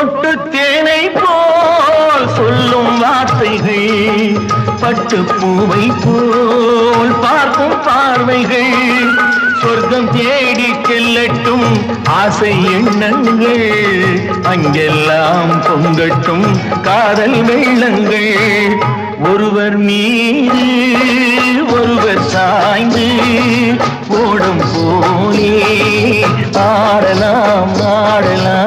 மொட்டு தேனை போல் சொல்லும் வார்த்தைகள், பட்டு பூவை போல் பார்க்கும் பார்வைகள், சொர்க்கம் தேடி செல்லட்டும் ஆசை எண்ணங்கள், அங்கெல்லாம் பொங்கட்டும் காதல் வெள்ளங்கள். ஒருவர் மீது ஒருவர் சாய்ந்து ஓடும் போலே ஆடலாம் ஆடலாம்.